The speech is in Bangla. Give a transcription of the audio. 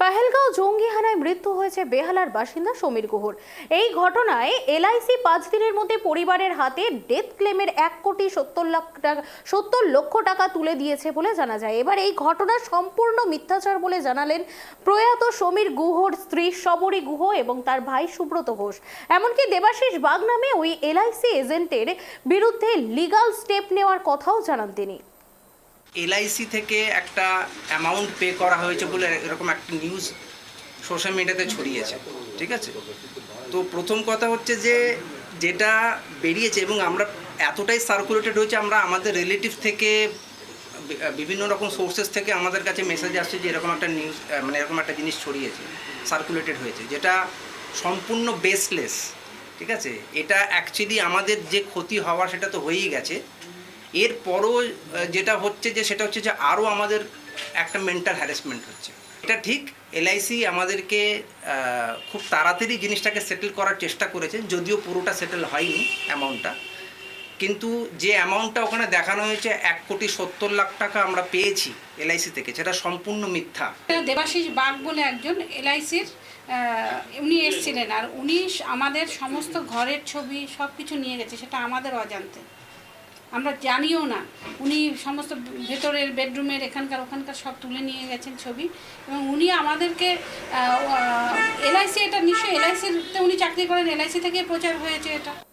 পহেলগাঁও জঙ্গি হানায় মৃত্যু হয়েছে বেহালার বাসিন্দা সমীর গুহর। এই ঘটনায় এলআইসি 5 দিনের মধ্যে পরিবারের হাতে ডেথ ক্লেমের 1,70,00,000 টাকা তুলে দিয়েছে বলে জানা যায়। এবার এই ঘটনা সম্পূর্ণ মিথ্যাচার বলে জানালেন প্রয়াত সমীর গুহর স্ত্রী শবরী গুহ এবং তার ভাই সুব্রত ঘোষ। এমনকি দেবাশিস বাগ নামে ওই এলআইসি এজেন্টের বিরুদ্ধে লিগাল স্টেপ নেওয়ার কথাও জানান তিনি। এলআইসি থেকে একটা অ্যামাউন্ট পে করা হয়েছে বলে এরকম একটা নিউজ সোশ্যাল মিডিয়াতে ছড়িয়েছে, ঠিক আছে। তো প্রথম কথা হচ্ছে যে যেটা বেরিয়েছে এবং আমরা এতটাই সার্কুলেটেড হয়েছে, আমরা আমাদের রিলেটিভ থেকে বিভিন্ন রকম সোর্সেস থেকে আমাদের কাছে মেসেজ আসছে যে এরকম একটা নিউজ, মানে এরকম একটা জিনিস ছড়িয়েছে, সার্কুলেটেড হয়েছে, যেটা সম্পূর্ণ বেসলেস, ঠিক আছে। এটা অ্যাকচুয়ালি আমাদের যে ক্ষতি হওয়ার সেটা তো হয়েই গেছে। এরপরও যেটা হচ্ছে যে সেটা হচ্ছে যে আরও আমাদের একটা মেন্টাল হ্যারাসমেন্ট হচ্ছে। এটা ঠিক, এলআইসি আমাদেরকে খুব তাড়াতাড়ি জিনিসটাকে সেটেল করার চেষ্টা করেছে, যদিও পুরোটা সেটেল হয়নি অ্যামাউন্টটা, কিন্তু যে অ্যামাউন্টটা ওখানে দেখানো হয়েছে 1,70,00,000 টাকা আমরা পেয়েছি এলআইসি থেকে, সেটা সম্পূর্ণ মিথ্যা। দেবাশিস বাগ বলে একজন এলআইসির উনি এসেছিলেন, আর উনি আমাদের সমস্ত ঘরের ছবি সব কিছু নিয়ে গেছে, সেটা আমাদের অজান্তে, আমরা জানিও না। উনি সমস্ত ভেতরের বেডরুমের এখানকার ওখানকার সব তুলে নিয়ে গেছেন ছবি, এবং উনি আমাদেরকে এলআইসি, এটা নিশ্চয়ই এলআইসিতে উনি চাকরি করেন, এলআইসি থেকে প্রচার হয়েছে এটা।